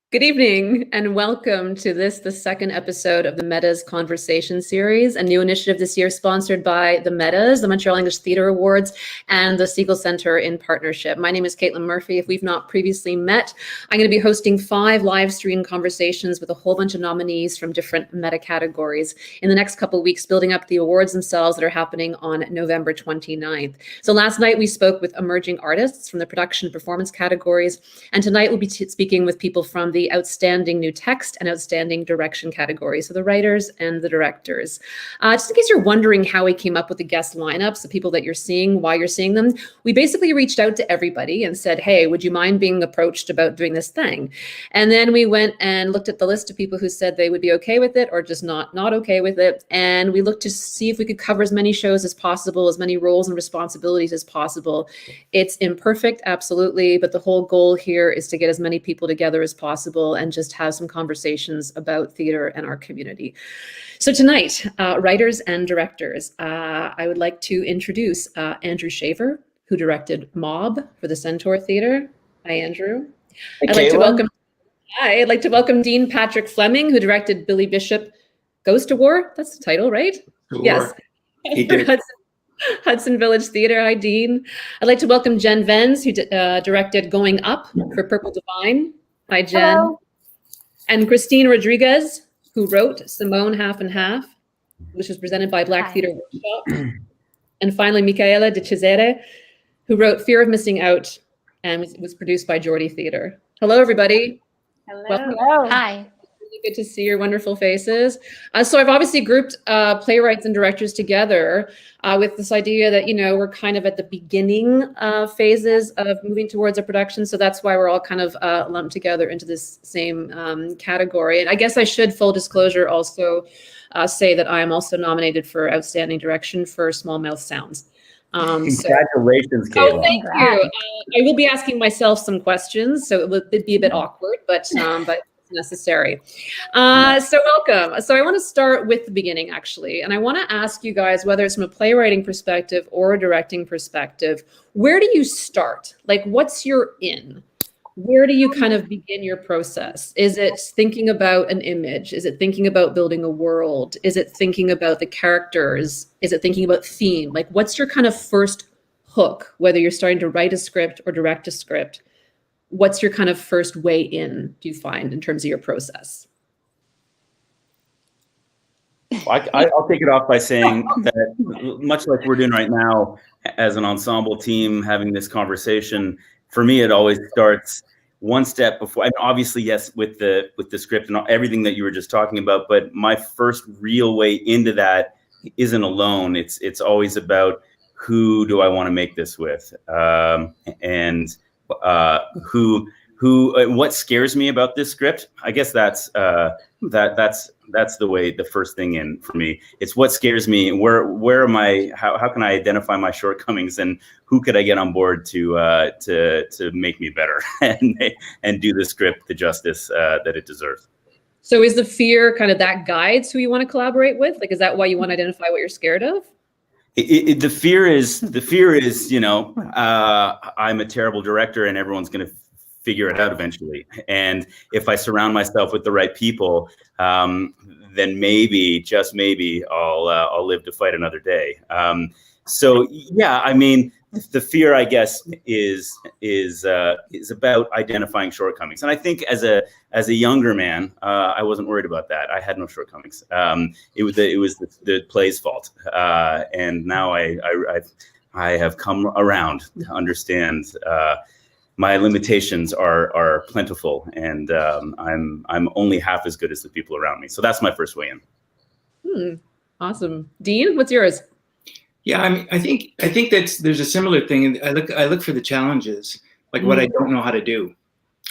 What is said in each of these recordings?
Good evening and welcome to the second episode of the Metas Conversation Series, a new initiative this year sponsored by the Metas, the Montreal English Theatre Awards, and the Segal Centre in partnership. My name is Caitlin Murphy. If we've not previously met, I'm going to be hosting 5 live stream conversations with a whole bunch of nominees from different meta categories in the next couple of weeks, building up the awards themselves that are happening on November 29th. So last night we spoke with emerging artists from the production and performance categories, and tonight we'll be speaking with people from the outstanding new text and outstanding direction categories, so the writers and the directors. Just in case you're wondering how we came up with the guest lineups, the people that you're seeing, why you're seeing them, we basically reached out to everybody and said, hey, would you mind being approached about doing this thing? And then we went and looked at the list of people who said they would be okay with it or just not okay with it. And we looked to see if we could cover as many shows as possible, as many roles and responsibilities as possible. It's imperfect, absolutely, but the whole goal here is to get as many people together as possible and just have some conversations about theater and our community. So tonight, writers and directors, I would like to introduce Andrew Shaver, who directed Mob for the Centaur Theatre. Hi, Andrew. I'd like to welcome Dean Patrick Fleming, who directed Billy Bishop, Ghost of War. That's the title, right? Yes. He did. Hudson Village Theatre. Hi, Dean. I'd like to welcome Jen Venz, who directed Going Up for Purple Divine. Hi, Jen. Hello. And Christine Rodriguez, who wrote Simone Half and Half, which was presented by Black Theatre Workshop. And finally, Michaela de Cesare, who wrote Fear of Missing Out and was produced by Geordie Theatre. Hello, everybody. Hello. Welcome. Hi. Really good to see your wonderful faces. So I've obviously grouped playwrights and directors together with this idea that, we're kind of at the beginning phases of moving towards a production. So that's why we're all kind of lumped together into this same category. And I guess I should, full disclosure, also say that I am also nominated for Outstanding Direction for Small Mouth Sounds. Congratulations, Kayla. Oh, thank you. I will be asking myself some questions, so it'd be a bit awkward, but necessary. So welcome. So I want to start with the beginning, actually, and I want to ask you guys, whether it's from a playwriting perspective or a directing perspective, where do you start? Like, what's your in? Where do you kind of begin your process? Is it thinking about an image? Is it thinking about building a world? Is it thinking about the characters? Is it thinking about theme? Like, what's your kind of first hook, whether you're starting to write a script or direct a script? What's your kind of first way in, do you find, in terms of your process? I'll take it off by saying that, much like we're doing right now as an ensemble team having this conversation, for me, it always starts one step before. And obviously, yes, with the script and everything that you were just talking about, but my first real way into that isn't alone. It's always about, who do I want to make this with? And what scares me about this script? I guess that's the first thing in for me. It's what scares me. Where am I? How can I identify my shortcomings, and who could I get on board to make me better and do the script the justice that it deserves? So is the fear kind of that guides who you want to collaborate with? Like, is that why you want to identify what you're scared of? The fear is, I'm a terrible director and everyone's going to figure it out eventually. And if I surround myself with the right people, then maybe, just maybe, I'll live to fight another day. So yeah, I mean, the fear, I guess, is about identifying shortcomings. And I think as a younger man, I wasn't worried about that. I had no shortcomings. It was the play's fault. And now I have come around to understand my limitations are plentiful, and I'm only half as good as the people around me. So that's my first way in. Awesome. Dean, what's yours? Yeah, I mean, I think there's a similar thing. I look for the challenges, like what I don't know how to do,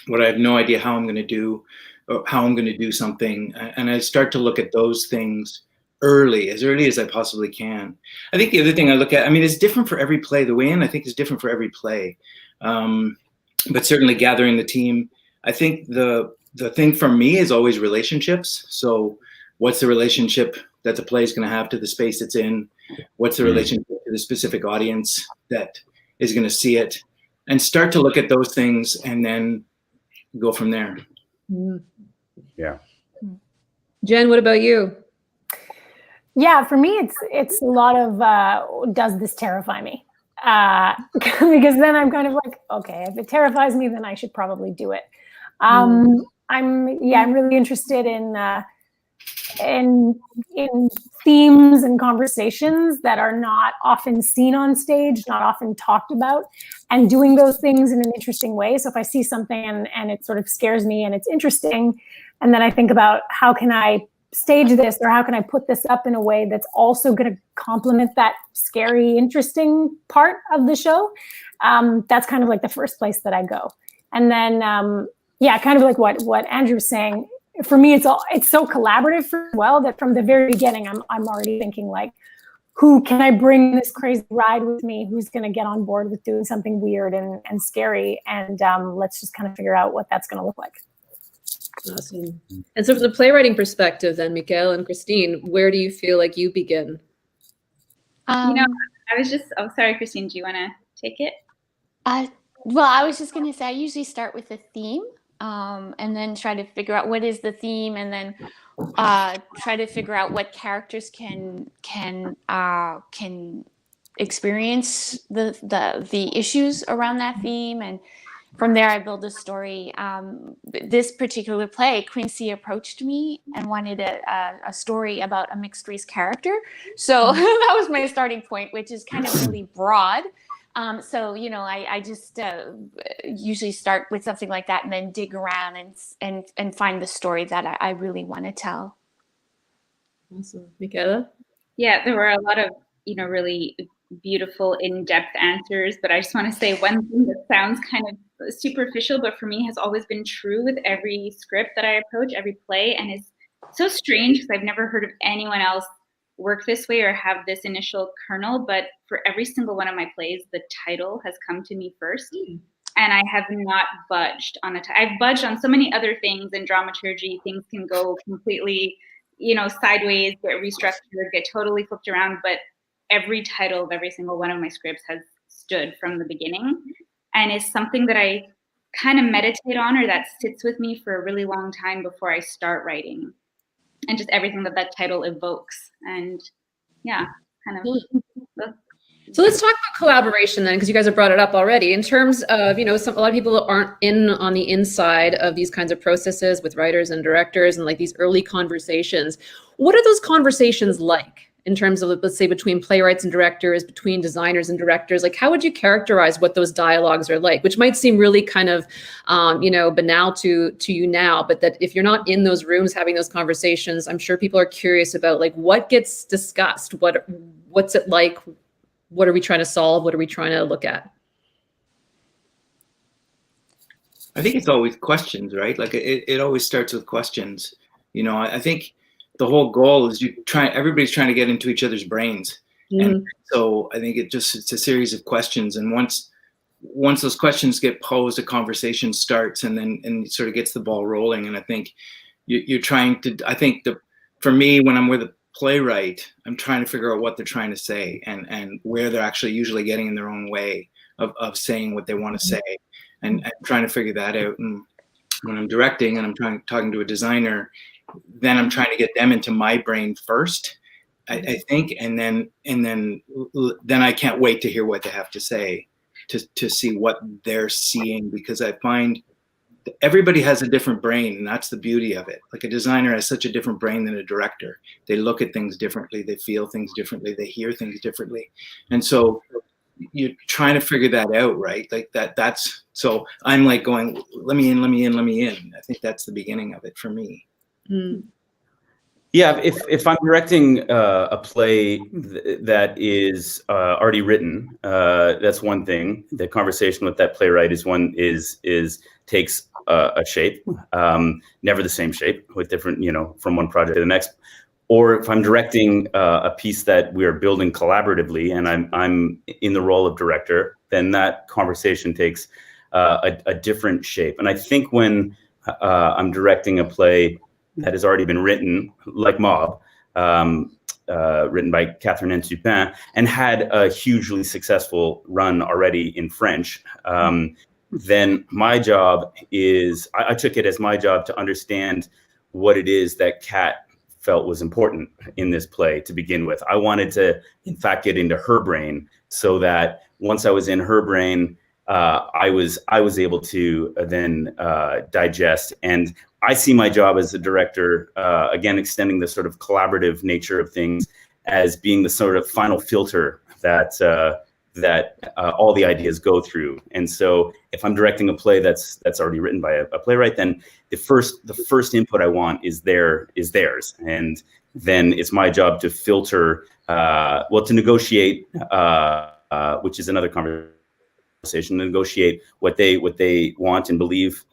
what I have no idea how I'm going to do, or how I'm going to do something, and I start to look at those things as early as I possibly can. I think the other thing I look at, I mean, it's different for every play. The way in, I think, is different for every play, but certainly gathering the team. I think the thing for me is always relationships. So, what's the relationship that the play is going to have to the space it's in? What's the relationship to the specific audience that is going to see it? And start to look at those things and then go from there. Mm. Yeah. Jen, what about you? Yeah, for me, it's a lot of does this terrify me? Because then I'm kind of like, okay, if it terrifies me, then I should probably do it. I'm really interested in themes and conversations that are not often seen on stage, not often talked about, and doing those things in an interesting way. So if I see something and it sort of scares me and it's interesting, and then I think about how can I stage this, or how can I put this up in a way that's also going to complement that scary, interesting part of the show, that's kind of like the first place that I go. And then, kind of like what Andrew was saying, for me, it's so collaborative as well, that from the very beginning, I'm already thinking like, who can I bring this crazy ride with me? Who's going to get on board with doing something weird and scary? And let's just kind of figure out what that's going to look like. Awesome. And so from the playwriting perspective then, Michaela and Christine, where do you feel like you begin? I was just, sorry, Christine, do you want to take it? Well, I was just going to say, I usually start with a theme and then try to figure out what is the theme, and then try to figure out what characters can experience the issues around that theme, and from there I build a story. This particular play, Quincy approached me and wanted a story about a mixed race character, so that was my starting point, which is kind of really broad. So, I just usually start with something like that and then dig around and find the story that I really want to tell. Awesome. Michaela? Yeah, there were a lot of, really beautiful in-depth answers, but I just want to say one thing that sounds kind of superficial, but for me has always been true with every script that I approach, every play, and it's so strange because I've never heard of anyone else work this way or have this initial kernel, but for every single one of my plays, the title has come to me first, and I have not budged on I've budged on so many other things in dramaturgy. Things can go completely, sideways, get restructured, get totally flipped around, but every title of every single one of my scripts has stood from the beginning, and is something that I kind of meditate on, or that sits with me for a really long time before I start writing. And just everything that title evokes. And yeah, kind of. So let's talk about collaboration then, because you guys have brought it up already. In terms of, a lot of people aren't on the inside of these kinds of processes with writers and directors and like these early conversations. What are those conversations like in terms of, let's say, between playwrights and directors, between designers and directors? Like, how would you characterize what those dialogues are like? Which might seem really kind of, banal to you now, but that if you're not in those rooms having those conversations, I'm sure people are curious about like what gets discussed, what's it like, what are we trying to solve, what are we trying to look at? I think it's always questions, right? Like it always starts with questions. I think the whole goal is everybody's trying to get into each other's brains. And so I think it's a series of questions. And once those questions get posed, a conversation starts and it sort of gets the ball rolling. And I think you're trying to, for me, when I'm with a playwright, I'm trying to figure out what they're trying to say and where they're actually usually getting in their own way of saying what they want to say, and trying to figure that out. And when I'm directing and I'm talking to a designer, then I'm trying to get them into my brain first, I think, and then I can't wait to hear what they have to say to see what they're seeing, because I find everybody has a different brain, and that's the beauty of it. Like a designer has such a different brain than a director. They look at things differently, they feel things differently, they hear things differently, and so you're trying to figure that out, right? Like that's so I'm like going, let me in. I think that's the beginning of it for me. Yeah, if I'm directing a play that is already written, that's one thing. The conversation with that playwright takes a shape, never the same shape, with different, from one project to the next. Or if I'm directing a piece that we are building collaboratively, and I'm in the role of director, then that conversation takes a different shape. And I think when I'm directing a play that has already been written, like Mob, written by Catherine N. and had a hugely successful run already in French, then my job is, I took it as my job to understand what it is that Kat felt was important in this play to begin with. I wanted to, in fact, get into her brain so that once I was in her brain, I was able to then digest. And I see my job as a director, again, extending the sort of collaborative nature of things as being the sort of final filter that all the ideas go through. And so if I'm directing a play that's already written by a playwright, then the first input I want is theirs. And then it's my job to filter, to negotiate, which is another conversation, negotiate what they want and believe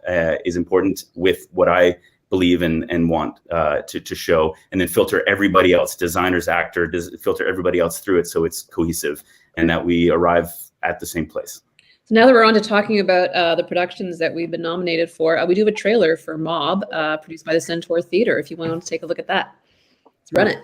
is important with what I believe and want to show, and then filter everybody else, designers, filter everybody else through it so it's cohesive and that we arrive at the same place. So now that we're on to talking about the productions that we've been nominated for, we do have a trailer for Mob, produced by the Centaur Theatre, if you want to take a look at that. Let's run it.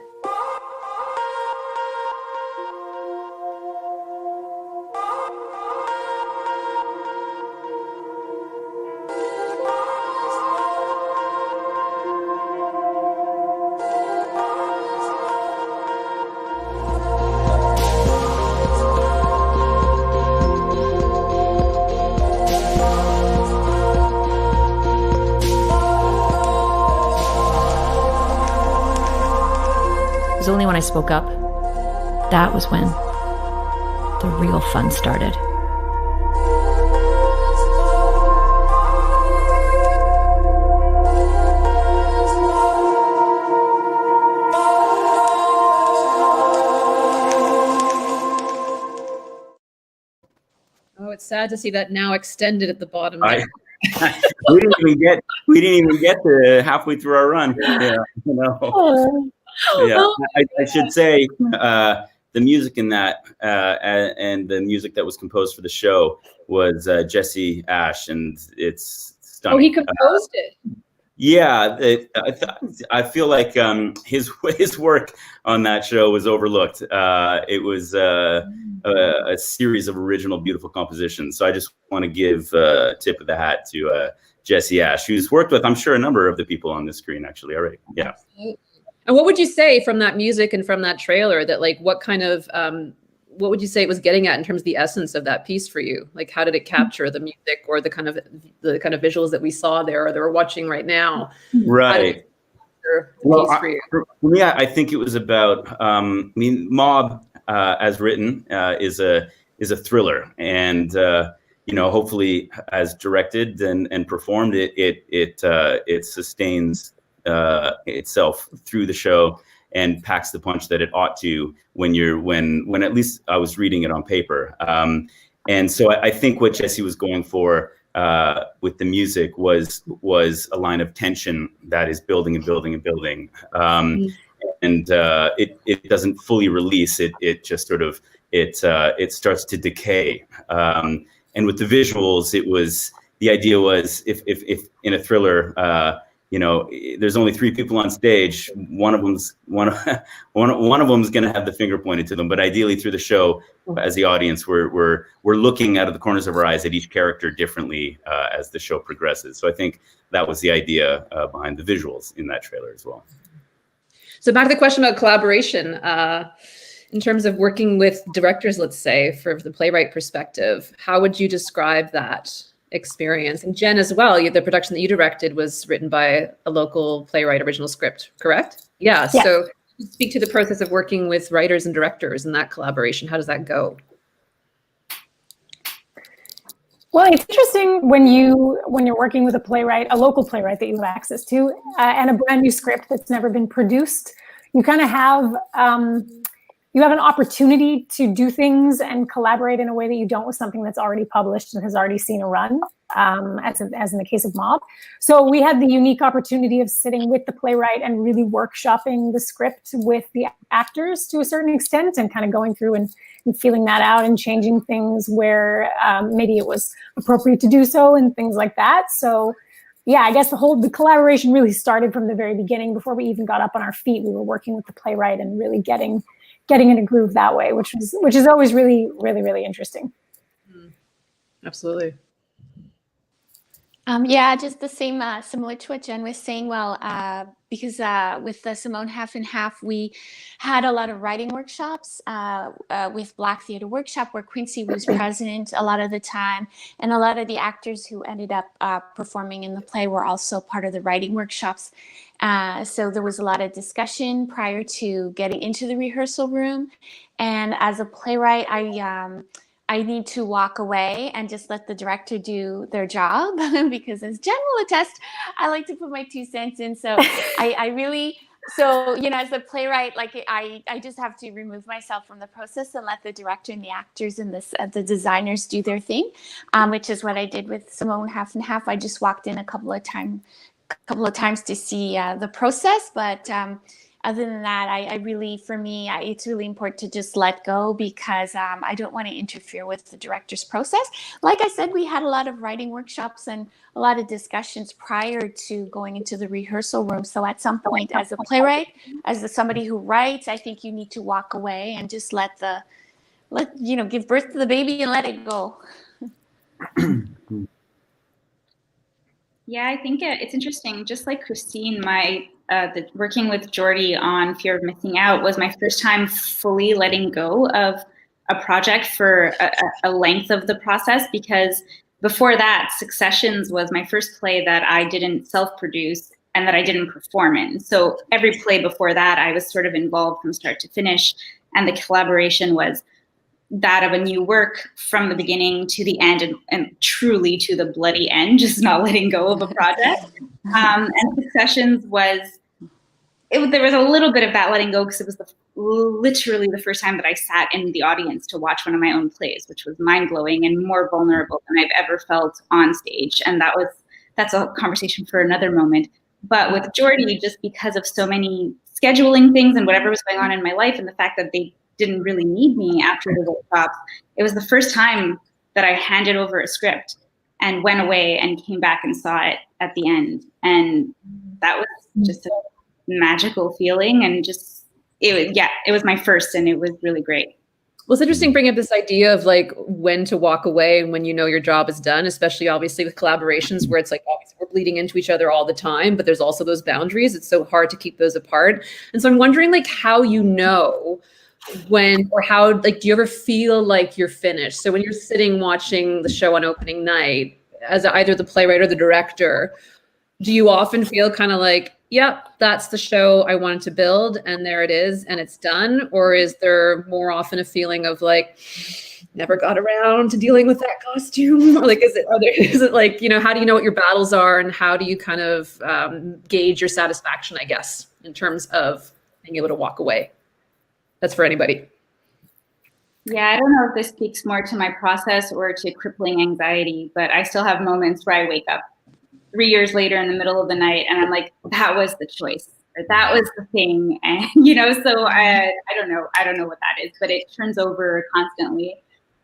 Only when I spoke up, that was when the real fun started. Oh, it's sad to see that now extended at the bottom. We didn't even get to halfway through our run. Yeah, you know. Yeah, I should say the music in that and the music that was composed for the show was Jesse Ash, and it's stunning. Oh, he composed it. Yeah, I feel like his work on that show was overlooked. It was a series of original, beautiful compositions. So I just want to give a tip of the hat to Jesse Ash, who's worked with, I'm sure, a number of the people on the screen actually already. Yeah. And what would you say from that music and from that trailer that, like, what would you say it was getting at in terms of the essence of that piece for you? Like, how did it capture the music or the kind of visuals that we saw there or that we're watching right now? Right. Well, piece for you? For me, I think it was about, Mob, as written, is a thriller, and hopefully as directed and performed, it sustains itself through the show and packs the punch that it ought to when at least I was reading it on paper. And so I think what Jesse was going for with the music was a line of tension that is building and building and building. And it doesn't fully release. It just sort of it starts to decay. And with the visuals, the idea was if in a thriller, there's only 3 people on stage. One of them's going to have the finger pointed to them. But ideally, through the show, as the audience, we're looking out of the corners of our eyes at each character differently as the show progresses. So I think that was the idea behind the visuals in that trailer as well. So back to the question about collaboration, in terms of working with directors, let's say, for the playwright perspective, how would you describe that experience? And Jen as well, the production that you directed was written by a local playwright, original script, correct? Yeah. So speak to the process of working with writers and directors and that collaboration. How does that go? Well, it's interesting when you're working with a playwright, a local playwright that you have access to, and a brand new script that's never been produced. You kind of have an opportunity to do things and collaborate in a way that you don't with something that's already published and has already seen a run, as in the case of Mob. So we had the unique opportunity of sitting with the playwright and really workshopping the script with the actors to a certain extent, and kind of going through and feeling that out and changing things where maybe it was appropriate to do so and things like that. So yeah, I guess the collaboration really started from the very beginning. Before we even got up on our feet, we were working with the playwright and really getting in a groove that way, which is always really, really, really interesting. Absolutely. Yeah, just the same, similar to what Jen was saying. Well, because with the Simone Half and Half, we had a lot of writing workshops with Black Theatre Workshop, where Quincy was present a lot of the time. And a lot of the actors who ended up performing in the play were also part of the writing workshops. So there was a lot of discussion prior to getting into the rehearsal room. And as a playwright, I need to walk away and just let the director do their job because, as Jen will attest, I like to put my 2 cents in. So I really, so, you know, as a playwright, like I just have to remove myself from the process and let the director and the actors and the designers do their thing, which is what I did with Simone Half and Half. I just walked in a couple of times to see the process, but other than that, I really, for me, it's really important to just let go because I don't want to interfere with the director's process. Like I said, we had a lot of writing workshops and a lot of discussions prior to going into the rehearsal room. So at some point, as a playwright, as somebody who writes, I think you need to walk away and just give birth to the baby and let it go. Yeah, I think it's interesting. Just like Christine, working with Jordy on Fear of Missing Out was my first time fully letting go of a project for a length of the process, because before that, Successions was my first play that I didn't self-produce and that I didn't perform in. So every play before that, I was sort of involved from start to finish, and the collaboration was that of a new work from the beginning to the end, and truly to the bloody end, just not letting go of a project. And Successions there was a little bit of that letting go, because it was literally the first time that I sat in the audience to watch one of my own plays, which was mind-blowing and more vulnerable than I've ever felt on stage. And that's a conversation for another moment. But with Jordy, just because of so many scheduling things and whatever was going on in my life, and the fact that they didn't really need me after the workshop, it was the first time that I handed over a script and went away and came back and saw it at the end. And that was just a magical feeling, and it was my first, and it was really great. Well, it's interesting bringing up this idea of like when to walk away and when you know your job is done, especially obviously with collaborations where it's like obviously we're bleeding into each other all the time, but there's also those boundaries. It's so hard to keep those apart. And so I'm wondering like how you know when, or how, like, do you ever feel like you're finished? So when you're sitting watching the show on opening night as either the playwright or the director, do you often feel kind of like, yep, that's the show I wanted to build and there it is and it's done? Or is there more often a feeling of like, never got around to dealing with that costume? Or like, is it like, you know, how do you know what your battles are, and how do you kind of gauge your satisfaction, I guess, in terms of being able to walk away? That's for anybody. Yeah, I don't know if this speaks more to my process or to crippling anxiety, but I still have moments where I wake up 3 years later in the middle of the night and I'm like, that was the choice, or that was the thing. And, you know, so I don't know what that is, but it turns over constantly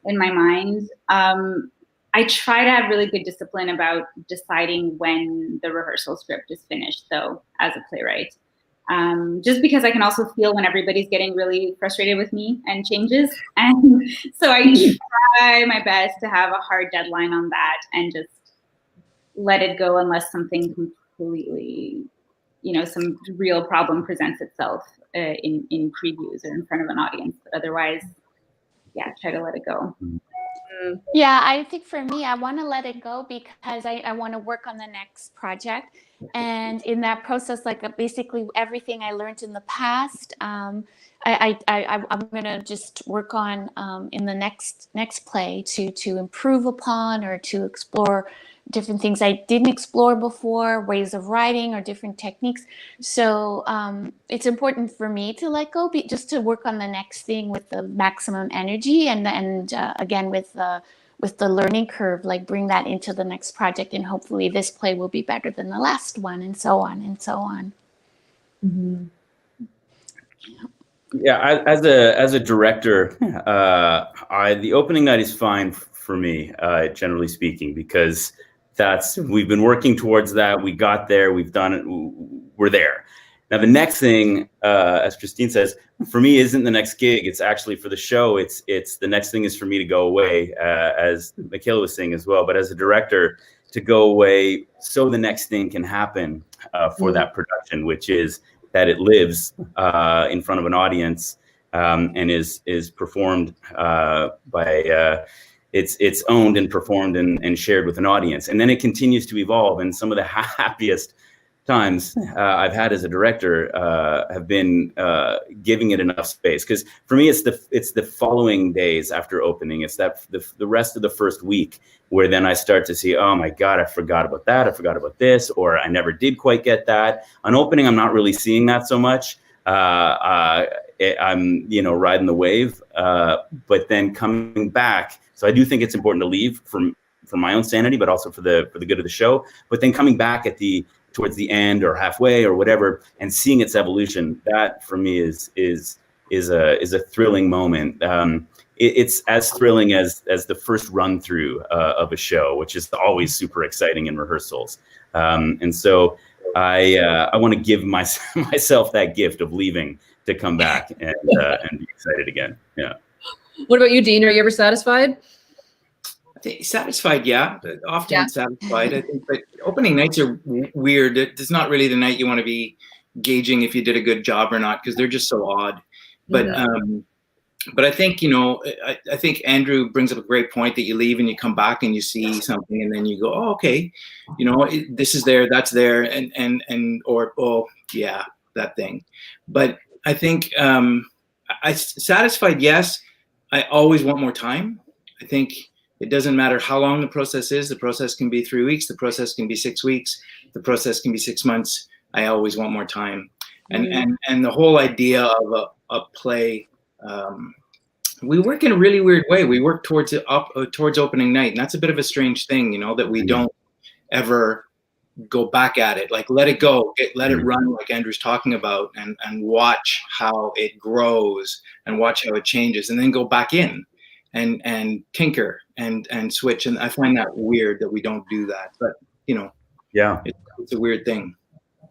in my mind. I try to have really good discipline about deciding when the rehearsal script is finished, though, as a playwright. Just because I can also feel when everybody's getting really frustrated with me and changes. And so I try my best to have a hard deadline on that and just let it go unless something completely, you know, some real problem presents itself in previews or in front of an audience. But otherwise, yeah, try to let it go. Yeah, I think for me, I want to let it go because I want to work on the next project. And in that process, like basically everything I learned in the past, I'm going to just work on in the next play to improve upon or to explore different things I didn't explore before, ways of writing or different techniques. So it's important for me to let go, just to work on the next thing with the maximum energy, and again with the learning curve, like bring that into the next project, and hopefully this play will be better than the last one, and so on and so on. Mm-hmm. Yeah, as a director, the opening night is fine for me, generally speaking, because we've been working towards that. We got there, we've done it, we're there. Now, the next thing, as Christine says, for me isn't the next gig. It's actually for the show. It's the next thing is for me to go away, as Michaela was saying as well. But as a director, to go away so the next thing can happen for that production, which is that it lives in front of an audience and is performed by. It's owned and performed and shared with an audience, and then it continues to evolve. And some of the happiest times I've had as a director have been giving it enough space, because for me it's the following days after opening. It's that the rest of the first week where then I start to see, oh my God, I forgot about that, I forgot about this, or I never did quite get that. On opening, I'm not really seeing that so much. I'm riding the wave, but then coming back. So I do think it's important to leave for my own sanity, but also for the good of the show. But then coming back towards the end or halfway or whatever, and seeing its evolution, that for me is a thrilling moment. It's as thrilling as the first run through of a show, which is always super exciting in rehearsals. And so I want to give myself that gift of leaving to come back and be excited again. Yeah. What about you, Dean? Are you ever satisfied? Satisfied, yeah. Often satisfied. I think, but opening nights are weird. It's not really the night you want to be gauging if you did a good job or not, because they're just so odd. But I think, I think Andrew brings up a great point that you leave and you come back and you see something and then you go, oh, okay, this is there, that's there, or oh yeah, that thing. But I think I satisfied, yes. I always want more time. I think it doesn't matter how long the process is. The process can be 3 weeks. The process can be 6 weeks. The process can be 6 months. I always want more time. And the whole idea of a play, we work in a really weird way. We work towards opening night, and that's a bit of a strange thing, that we don't ever go back at it. Like, let it go, let it run, like Andrew's talking about, and watch how it grows and watch how it changes, and then go back in and tinker and switch. And I find that weird that we don't do that, but it's a weird thing.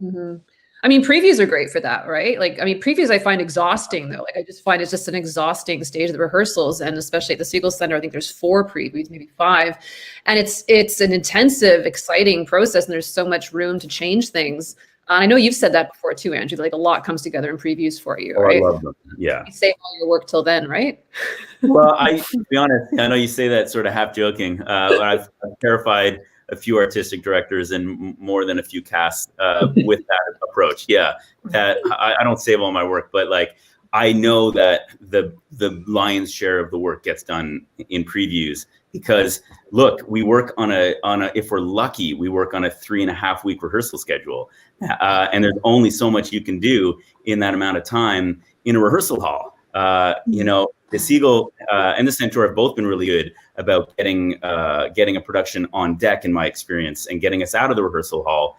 Mm-hmm. I mean, previews are great for that, right? Like, I mean, previews I find exhausting though. Like, I just find it's just an exhausting stage of the rehearsals, and especially at the Segal Centre, I think there's 4 previews, maybe 5, and it's an intensive, exciting process, and there's so much room to change things. I know you've said that before too, Andrew. Like, a lot comes together in previews for you, right? I love them. Yeah. You save all your work till then, right? Well, to be honest, I know you say that sort of half joking. I've terrified a few artistic directors and more than a few casts with that approach. Yeah, that I don't save all my work, but like, I know that the lion's share of the work gets done in previews, because look, we work on a if we're lucky, we work on a 3.5 week rehearsal schedule, and there's only so much you can do in that amount of time in a rehearsal hall. The Segal and the Centaur have both been really good about getting a production on deck, in my experience, and getting us out of the rehearsal hall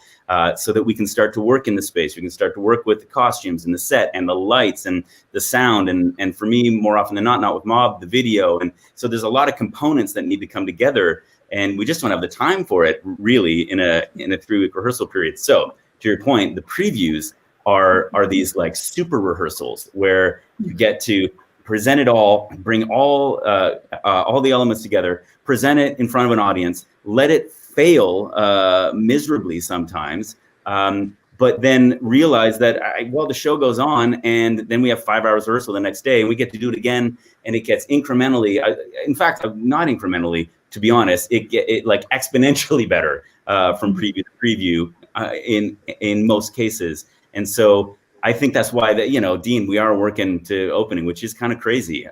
so that we can start to work in the space. We can start to work with the costumes and the set and the lights and the sound. And for me, more often than not with Mob, the video. And so there's a lot of components that need to come together, and we just don't have the time for it really in a 3-week rehearsal period. So to your point, the previews are these like super rehearsals where you get to present it all, bring all the elements together, present it in front of an audience, let it fail miserably sometimes, but then realize that, the show goes on, and then we have 5 hours rehearsal the next day, and we get to do it again, and it gets incrementally, in fact, not incrementally, to be honest, it like exponentially better from preview to preview in most cases. And so I think that's why Dean, we are working to opening, which is kind of crazy.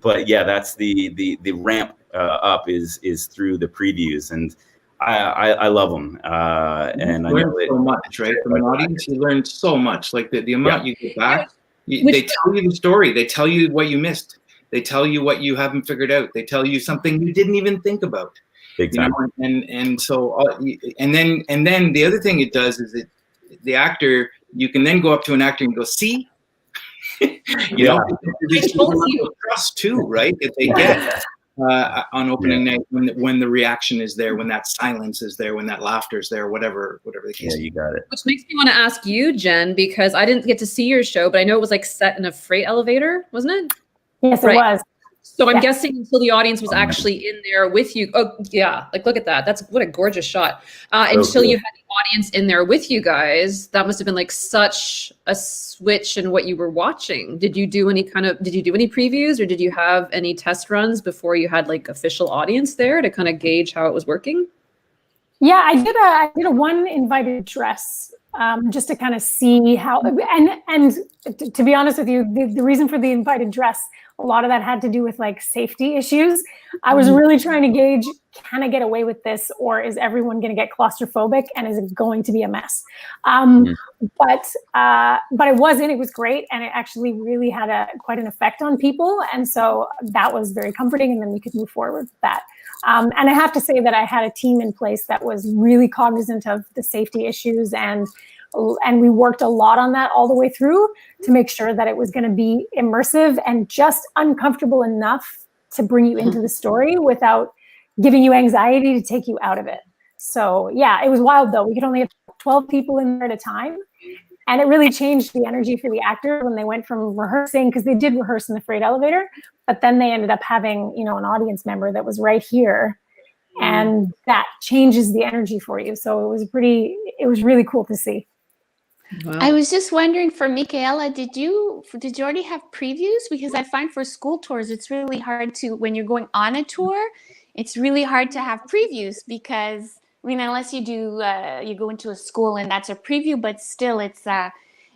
But yeah, that's the ramp up is through the previews, and I love them. And I know so much, right? From an audience, you learn so much. Like the amount you get back, they tell you the story. They tell you what you missed. They tell you what you haven't figured out. They tell you something you didn't even think about. Exactly. And so and then the other thing it does is that the actor, you can then go up to an actor and go, see, there's trust too, right? That they get. on opening night when the reaction is there, when that silence is there, when that laughter is there, whatever the case. Yeah, you got it. Which makes me want to ask you, Jen, because I didn't get to see your show, but I know it was like set in a freight elevator, wasn't it? Yes, it was. So I'm Yeah. guessing until the audience was actually in there with you. Oh, yeah. Like, look at that. That's what a gorgeous shot. Until cool. you had the audience in there with you guys, that must have been like such a switch in what you were watching. Did you do any previews, or did you have any test runs before you had like official audience there to kind of gauge how it was working? Yeah, I did a one invited dress just to kind of see how, and to be honest with you, the reason for the invited dress, a lot of that had to do with like safety issues. I was really trying to gauge, can I get away with this, or is everyone going to get claustrophobic, and is it going to be a mess? But it wasn't. It was great, and it actually really had quite an effect on people, and so that was very comforting. And then we could move forward with that. And I have to say that I had a team in place that was really cognizant of the safety issues, and we worked a lot on that all the way through to make sure that it was going to be immersive and just uncomfortable enough to bring you into the story without giving you anxiety to take you out of it. So yeah, it was wild though. We could only have 12 people in there at a time. And it really changed the energy for the actor when they went from rehearsing, because they did rehearse in the freight elevator, but then they ended up having, an audience member that was right here, and that changes the energy for you. So it was really cool to see. Wow. I was just wondering, for Michaela, did you already have previews? Because I find for school tours, it's really hard to, when you're going on a tour, it's really hard to have previews, because unless you do, you go into a school and that's a preview, but still it's,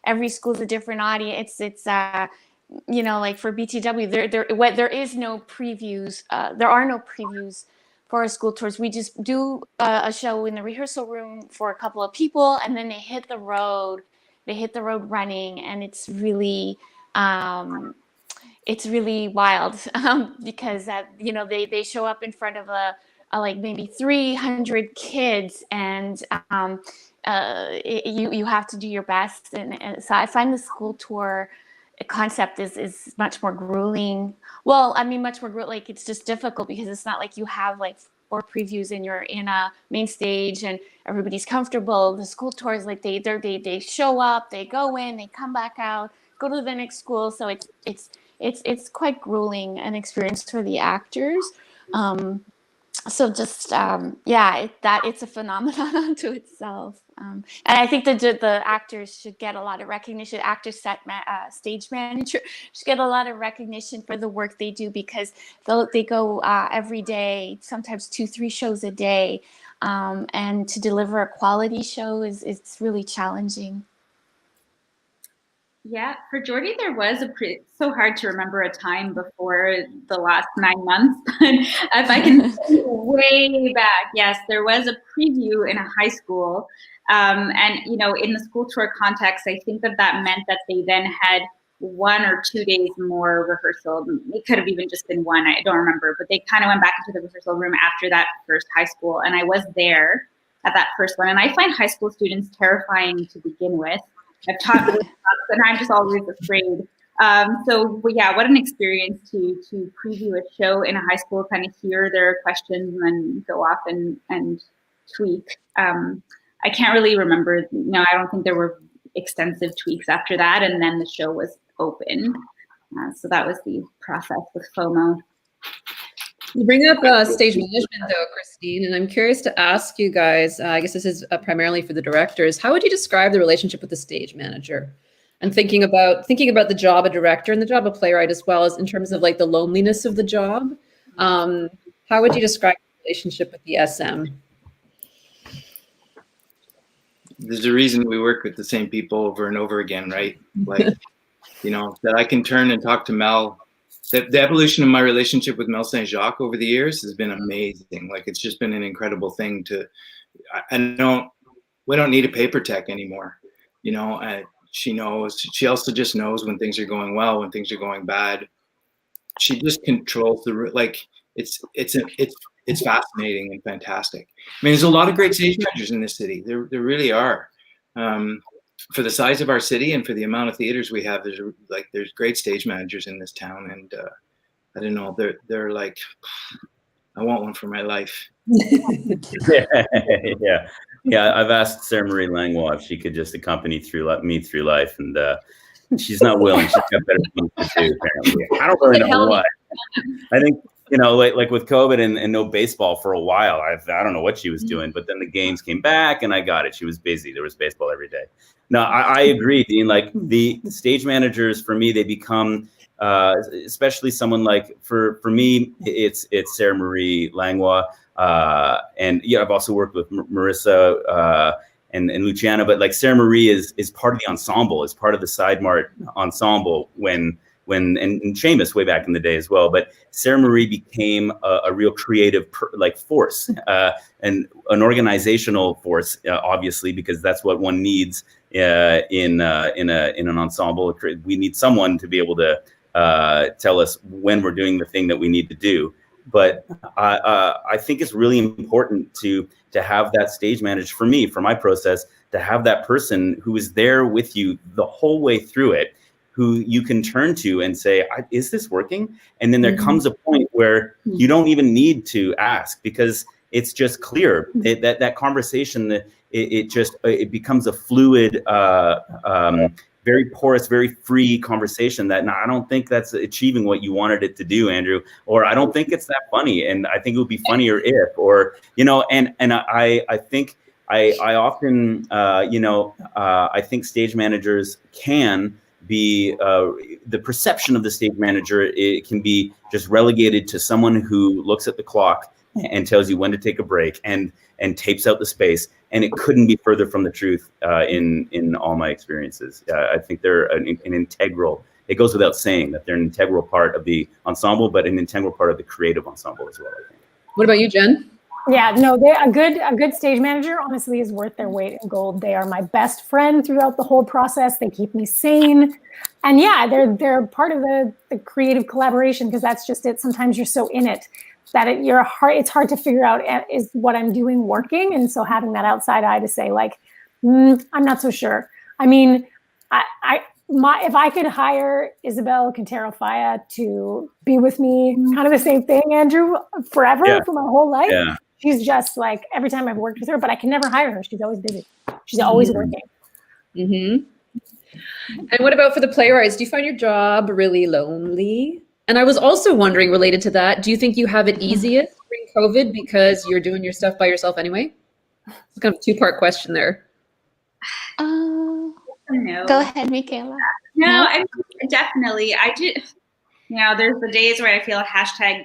every school's a different audience. It's like for BTW, there is no previews. There are no previews for our school tours. We just do a show in the rehearsal room for a couple of people, and then they hit the road running, and it's really wild because they show up in front of a like maybe 300 kids, and you have to do your best, and so I find the school tour concept is much more grueling. Well, I mean, much more like it's just difficult because it's not like you have like 4 previews and you're in a main stage and everybody's comfortable. The school tours, like they show up, they go in, they come back out, go to the next school. So it's quite grueling an experience for the actors. So just it's a phenomenon unto itself, and I think the actors should get a lot of recognition. Actors, stage manager should get a lot of recognition for the work they do, because they go every day, sometimes 2-3 shows a day, and to deliver a quality show is really challenging. Yeah, for Jordy, there was so hard to remember a time before the last 9 months. But if I can way back, yes, there was a preview in a high school. And, in the school tour context, I think that meant that they then had 1 or 2 days more rehearsal. It could have even just been 1, I don't remember. But they kind of went back into the rehearsal room after that first high school. And I was there at that first one. And I find high school students terrifying to begin with. I've taught with and I'm just always afraid. What an experience to preview a show in a high school, kind of hear their questions and then go off and tweak. I can't really remember. No, I don't think there were extensive tweaks after that, and then the show was open. So that was the process with FOMO. You bring up stage management, though, Christine, and I'm curious to ask you guys, I guess this is primarily for the directors, how would you describe the relationship with the stage manager? And thinking about the job of director and the job of playwright, as well as in terms of like the loneliness of the job, how would you describe the relationship with the SM? There's a reason we work with the same people over and over again, right? Like, that I can turn and talk to Mel. The evolution of my relationship with Mel St. Jacques over the years has been amazing. Like, it's just been an incredible thing we don't need a paper tech anymore. She knows. She also just knows when things are going well, when things are going bad. She just controls it's fascinating and fantastic. I mean, there's a lot of great stage managers in this city. There really are. For the size of our city and for the amount of theaters we have, there's great stage managers in this town, and I don't know, they're like, I want one for my life. Yeah. I've asked Sarah Marie Langlois if she could just accompany me through life, and she's not willing. She's got better things to do, apparently. I don't really know what. I think, like with COVID and no baseball for a while, I don't know what she was doing, but then the games came back and I got it. She was busy. There was baseball every day. No, I agree, Dean. Like the stage managers, for me, they become, especially someone like, for me, it's Sarah Marie Langlois. And yeah, I've also worked with Marissa and Luciana, but like Sarah Marie is part of the ensemble, is part of the Side Mart ensemble and Seamus way back in the day as well. But Sarah Marie became a real creative force and an organizational force, obviously, because that's what one needs in an ensemble. We need someone to be able to tell us when we're doing the thing that we need to do. But I think it's really important to have that stage manager, for me, for my process, to have that person who is there with you the whole way through it, who you can turn to and say, is this working? And then there comes a point where you don't even need to ask, because it's just clear. That conversation, it becomes a fluid, very porous, very free conversation that I don't think that's achieving what you wanted it to do, Andrew, or I don't think it's that funny. And I think it would be funnier if, or, and I think I often, I think stage managers can be, the perception of the stage manager, it can be just relegated to someone who looks at the clock and tells you when to take a break and tapes out the space. And it couldn't be further from the truth in all my experiences. I think they're an integral, it goes without saying that they're an integral part of the ensemble, but an integral part of the creative ensemble as well, I think. What about you, Jen? Yeah, no, a good stage manager honestly is worth their weight in gold. They are my best friend throughout the whole process. They keep me sane. And yeah, they're part of the creative collaboration, because that's just it. Sometimes you're so in it that it's hard to figure out, is what I'm doing working? And so having that outside eye to say, like, I'm not so sure. I mean, if I could hire Isabel Quintero-Faya to be with me, kind of the same thing, Andrew, forever, for my whole life. Yeah. She's just like, every time I've worked with her, but I can never hire her. She's always busy. She's always working. Mm-hmm. And what about for the playwrights? Do you find your job really lonely? And I was also wondering, related to that, do you think you have it easiest during COVID because you're doing your stuff by yourself anyway? It's kind of a two-part question there. No. Go ahead, Michaela. No, definitely. I do. There's the days where I feel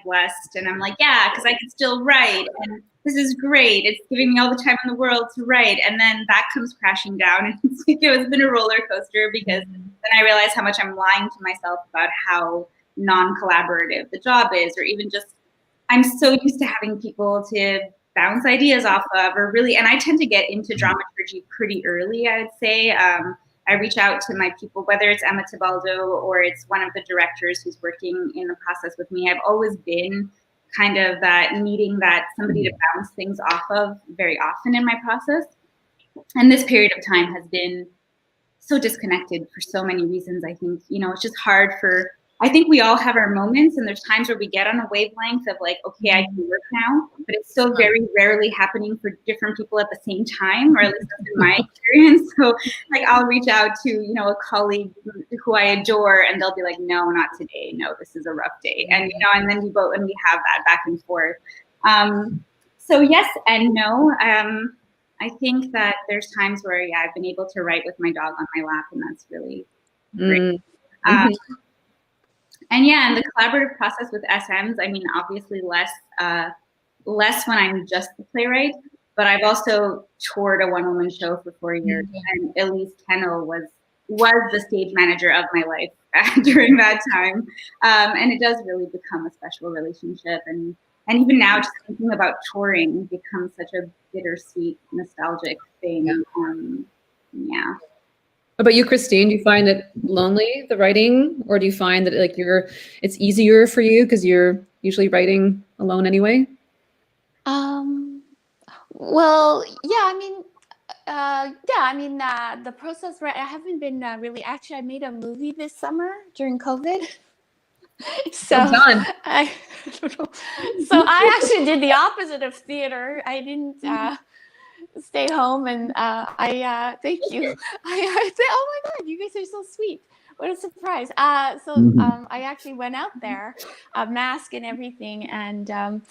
#blessed, and I'm like, yeah, because I can still write, and this is great. It's giving me all the time in the world to write, and then that comes crashing down, and it's been a roller coaster, because then I realize how much I'm lying to myself about how non-collaborative the job is, or even just I'm so used to having people to bounce ideas off of, or really, and I tend to get into dramaturgy pretty early, I would say. I reach out to my people, whether it's Emma Tibaldo or it's one of the directors who's working in the process with me. I've always been kind of that needing that somebody to bounce things off of very often in my process. And this period of time has been so disconnected for so many reasons. I think, it's just hard I think we all have our moments, and there's times where we get on a wavelength of like, okay, I can work now, but it's still very rarely happening for different people at the same time, or at least that's been my experience. So like, I'll reach out to, a colleague who I adore, and they'll be like, no, not today. No, this is a rough day. And, and then we have that back and forth. So yes and no. I think that there's times where, I've been able to write with my dog on my lap, and that's really great. And the collaborative process with SMs, I mean, obviously less when I'm just the playwright, but I've also toured a one-woman show for 4 years, and Elise Kennel was the stage manager of my life during that time. And it does really become a special relationship. And even now, just thinking about touring becomes such a bittersweet, nostalgic thing. What about you, Christine? Do you find it lonely, the writing, or do you find that like it's easier for you because you're usually writing alone anyway? Well, the process, right? I haven't been really, actually, I made a movie this summer during COVID. So Well done. I so I actually did the opposite of theater. I didn't stay home, and I thank you. I say, oh my God, you guys are so sweet. What a surprise. I actually went out there, a mask and everything, and so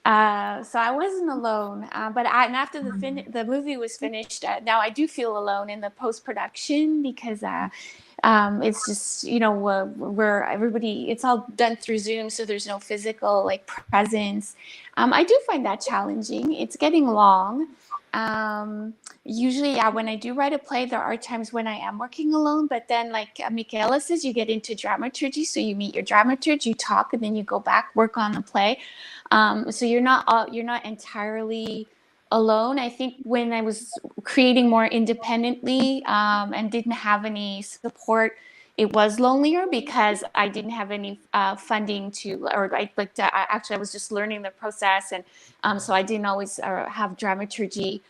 I wasn't alone. And after the movie was finished, now I do feel alone in the post-production because it's just, where everybody, it's all done through Zoom, so there's no physical like presence. I do find that challenging. It's getting long. Usually, when I do write a play, there are times when I am working alone, but then like Michaela says, you get into dramaturgy. So you meet your dramaturg, you talk, and then you go back, work on the play. So you're not entirely alone. I think when I was creating more independently, and didn't have any support, it was lonelier because I didn't have any funding actually I was just learning the process, and so I didn't always have dramaturgy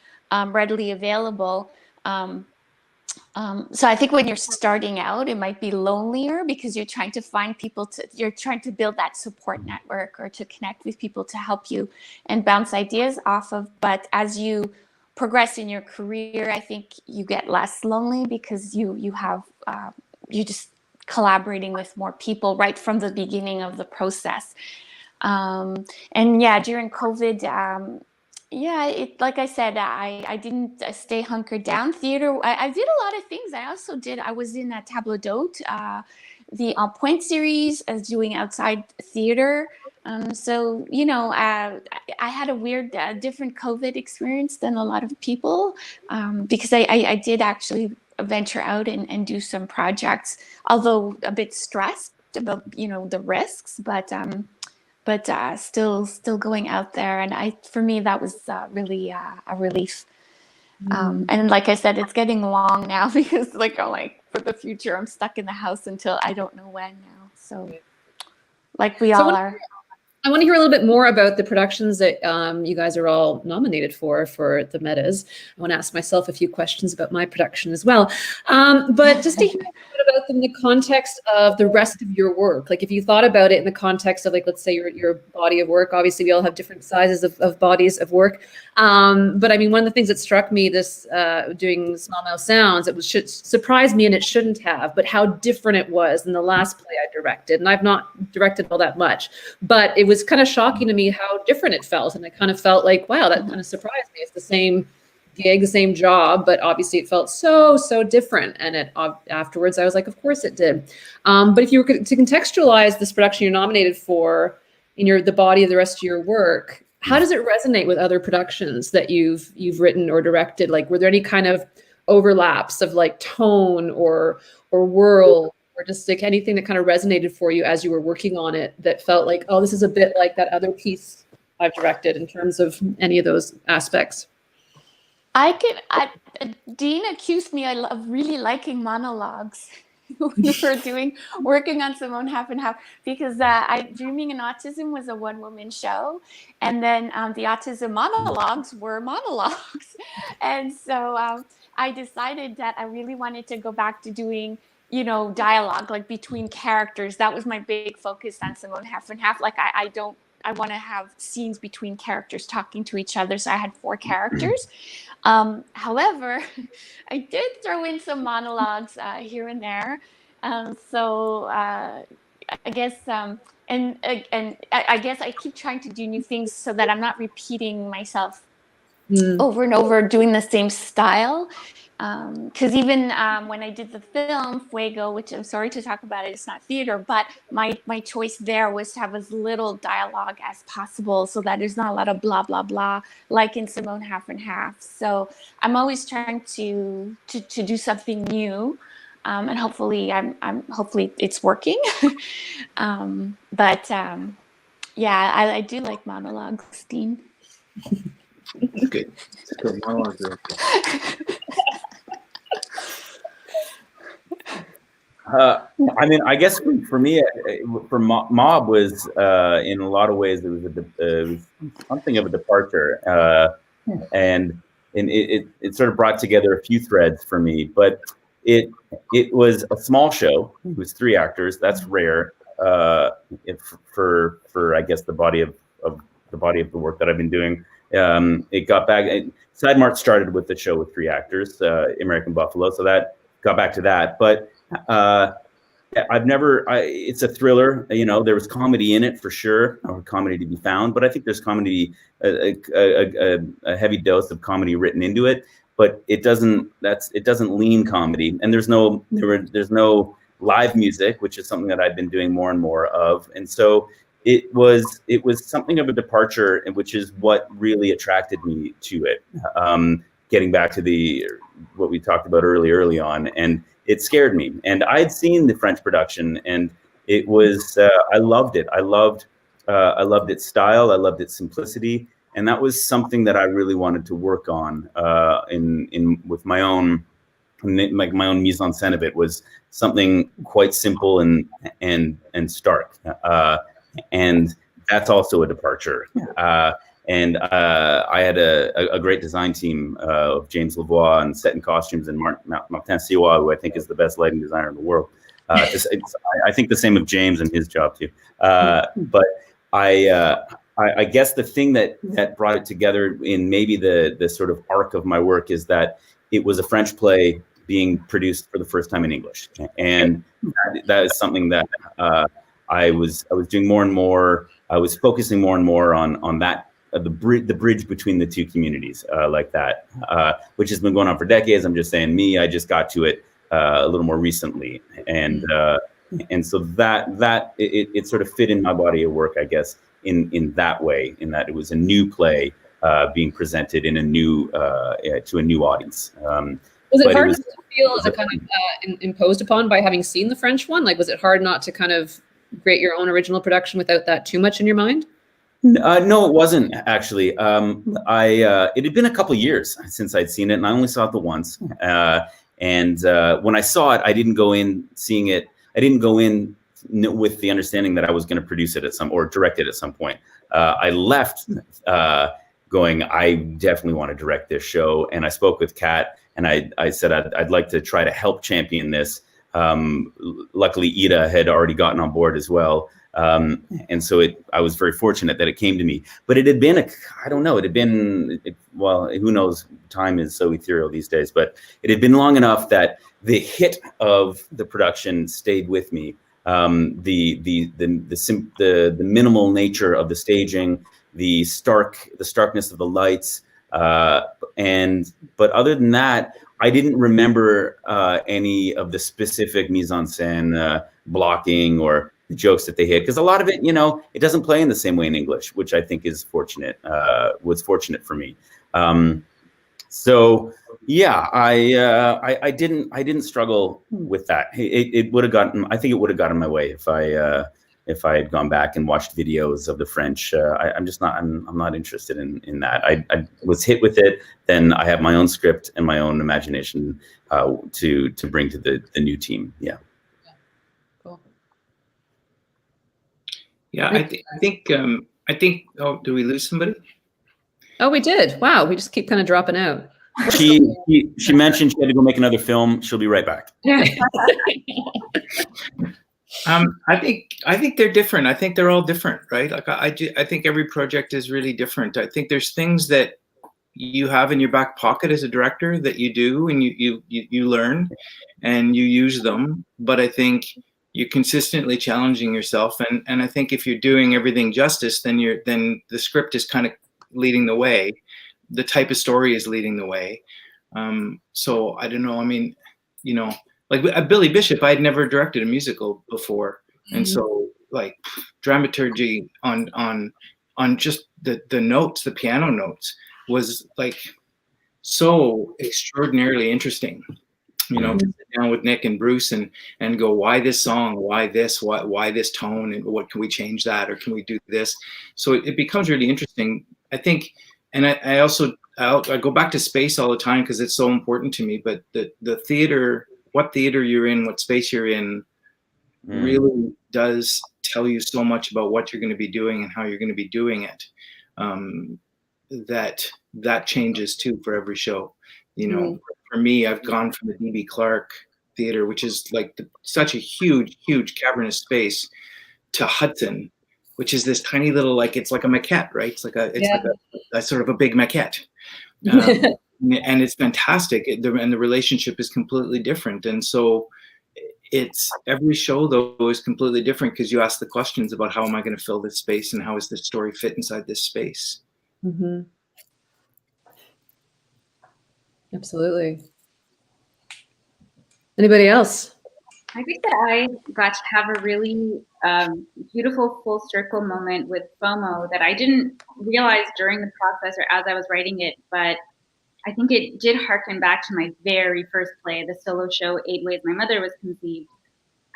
readily available. So I think when you're starting out, it might be lonelier because you're trying to find people you're trying to build that support network or to connect with people to help you and bounce ideas off of. But as you progress in your career, I think you get less lonely because you have you just collaborating with more people right from the beginning of the process. And yeah, during COVID, like I said, I didn't stay hunkered down. Theater, I did a lot of things. I was in a table d'hôte, the En Pointe series, as doing outside theater. So, I had a weird, different COVID experience than a lot of people, because I did actually venture out and do some projects, although a bit stressed about, the risks, but still going out there. And for me, that was really a relief. And like I said, it's getting long now because for the future, I'm stuck in the house until I don't know when now. So like we all are. I want to hear a little bit more about the productions that you guys are all nominated for the Metas. I want to ask myself a few questions about my production as well. But just to hear a bit about them in the context of the rest of your work, like if you thought about it in the context of let's say your body of work. Obviously, we all have different sizes of bodies of work. But I mean, one of the things that struck me doing Small Mouth Sounds, should surprise me, and it shouldn't have, but how different it was than the last play I directed. And I've not directed all that much, but it was kind of shocking to me how different it felt. And I kind of felt like, wow, that kind of surprised me. It's the same gig, the same job, but obviously it felt so different. And afterwards I was like, of course it did. But if you were to contextualize this production you're nominated for in the body of the rest of your work, how does it resonate with other productions that you've written or directed? Like, were there any kind of overlaps of like tone or world, or just like anything that kind of resonated for you as you were working on it that felt like, oh, this is a bit like that other piece I've directed, in terms of any of those aspects? Dean accused me of really liking monologues when we were working on Simone Half and Half, because Dreaming in Autism was a one-woman show, and then the autism monologues were monologues. And so I decided that I really wanted to go back to doing dialogue, like between characters. That was my big focus on Simone Half and Half. Like I want to have scenes between characters talking to each other. So I had 4 characters. However, I did throw in some monologues here and there. So I guess, and I guess I keep trying to do new things so that I'm not repeating myself over and over, doing the same style. Because even when I did the film Fuego, which I'm sorry to talk about it's not theater, but my choice there was to have as little dialogue as possible, so that there's not a lot of blah blah blah like in Simone Half and Half. So I'm always trying to do something new, and hopefully hopefully it's working. Yeah, I do like monologues, Dean. It's good. It's good. Monologues are okay. I mean, I guess for me, for Mob was in a lot of ways it was something of a departure, and it sort of brought together a few threads for me. But it was a small show. It was 3 actors. That's rare. for I guess the body of the work that I've been doing. It got back. Side Mart started with the show with 3 actors, American Buffalo, so that got back to that. But I've never. It's a thriller. You know, there was comedy in it for sure, or comedy to be found. But I think there's comedy, a heavy dose of comedy written into it. But it doesn't lean comedy, and there's no live music, which is something that I've been doing more and more of. And so it was something of a departure, which is what really attracted me to it. Getting back to what we talked about early on, and it scared me. And I'd seen the French production, and it was I loved it. I loved its style. I loved its simplicity, and that was something that I really wanted to work on with my own mise en scène of it. Was something quite simple and stark, and that's also a departure. And I had a great design team of James Lavoie and set and costumes, and Martin Siwa, who I think is the best lighting designer in the world. I think the same of James and his job too. But I guess the thing that brought it together in maybe the sort of arc of my work is that it was a French play being produced for the first time in English, and that is something that I was doing more and more. I was focusing more and more on that. The bridge between the two communities, like that, which has been going on for decades. I'm just saying, I just got to it a little more recently, and so that it sort of fit in my body of work, I guess, in that way, in that it was a new play being presented in a new to a new audience. Was it hard to feel kind of imposed upon by having seen the French one? Like, was it hard not to kind of create your own original production without that too much in your mind? No, it wasn't actually. It had been a couple years since I'd seen it, and I only saw it the once. And when I saw it, I didn't go in seeing it. I didn't go in with the understanding that I was going to produce it or direct it at some point. I left going, I definitely want to direct this show. And I spoke with Kat, and I said I'd like to try to help champion this. Luckily, Ida had already gotten on board as well. And so I was very fortunate that it came to me, but it had been well, who knows, time is so ethereal these days, but it had been long enough that the hit of the production stayed with me. The minimal nature of the staging, the starkness of the lights, but other than that, I didn't remember any of the specific mise en scène, blocking, or the jokes that they hit, because a lot of it, it doesn't play in the same way in English, which I think is fortunate. Was fortunate for me. So yeah, I didn't struggle with that. It would have gotten. I think it would have gotten my way if I had gone back and watched videos of the French. I'm not interested in that. I was hit with it. Then I have my own script and my own imagination to bring to the new team. Yeah. Cool. Yeah, I think. Oh, do we lose somebody? Oh, we did. Wow, we just keep kind of dropping out. She mentioned she had to go make another film. She'll be right back. I think they're different. I think they're all different, right? Like I think every project is really different. I think there's things that you have in your back pocket as a director that you do and you learn and you use them. But I think you're consistently challenging yourself, and I think if you're doing everything justice, then the script is kind of leading the way. The type of story is leading the way. So I don't know. I mean, like Billy Bishop, I had never directed a musical before, and so like dramaturgy on just the notes, the piano notes, was like so extraordinarily interesting. To sit down with Nick and Bruce and go, why this song, why this tone, and what can we change that, or can we do this? So it becomes really interesting, I think. And I go back to space all the time because it's so important to me. But the theater, what theater you're in, what space you're in, really does tell you so much about what you're going to be doing and how you're going to be doing it. That changes too for every show. For me, I've gone from the D.B. Clark Theater, which is like such a huge cavernous space, to Hudson, which is this tiny little, like, it's like a maquette, right? It's like a sort of a big maquette. And it's fantastic. And the relationship is completely different. And so it's every show though is completely different because you ask the questions about how am I going to fill this space and how is this story fit inside this space. Mm-hmm. Absolutely. Anybody else? I think that I got to have a really beautiful full circle moment with FOMO that I didn't realize during the process or as I was writing it, but I think it did harken back to my very first play, the solo show, 8 Ways My Mother Was Conceived.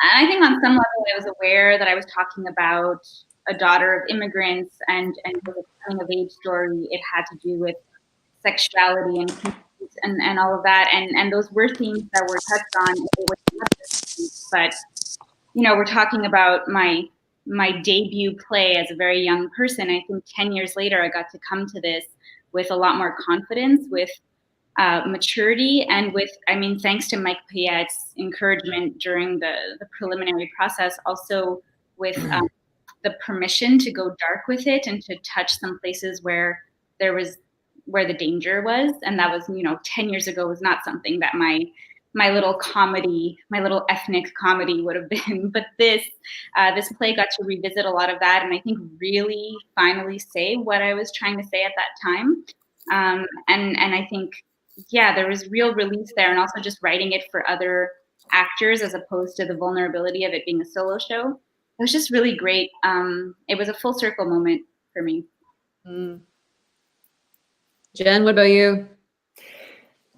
And I think on some level I was aware that I was talking about a daughter of immigrants and with a coming of age story. It had to do with sexuality and all of that. And those were themes that were touched on. But, you know, we're talking about my debut play as a very young person. I think 10 years later, I got to come to this with a lot more confidence, with maturity, and with, I mean, thanks to Mike Payette's encouragement during the preliminary process, also with the permission to go dark with it and to touch some places where the danger was. And that was, you know, 10 years ago was not something that my little comedy, my little ethnic comedy would have been. But this play got to revisit a lot of that, and I think really finally say what I was trying to say at that time. And I think, yeah, there was real release there, and also just writing it for other actors as opposed to the vulnerability of it being a solo show. It was just really great. It was a full circle moment for me. Jen, what about you?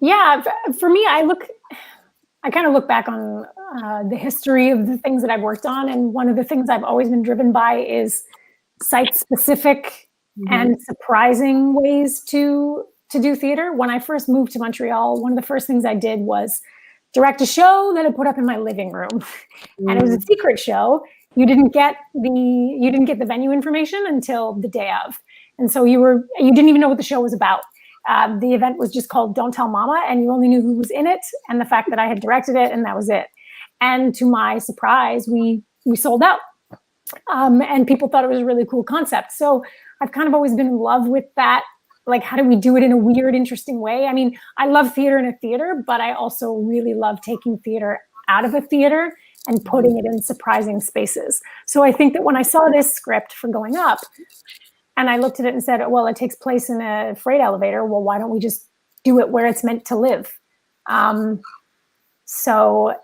Yeah, for me, I kind of look back on the history of the things that I've worked on, and one of the things I've always been driven by is site-specific and surprising ways to do theater. When I first moved to Montreal, one of the first things I did was direct a show that I put up in my living room, and it was a secret show. You didn't get the venue information until the day of, and so you didn't even know what the show was about. The event was just called Don't Tell Mama, and you only knew who was in it and the fact that I had directed it, and that was it. And to my surprise, we sold out. And people thought it was a really cool concept. So I've kind of always been in love with that. Like, how do we do it in a weird, interesting way? I mean, I love theater in a theater, but I also really love taking theater out of a theater and putting it in surprising spaces. So I think that when I saw this script for Going Up, and I looked at it and said, well, it takes place in a freight elevator. Well, why don't we just do it where it's meant to live? So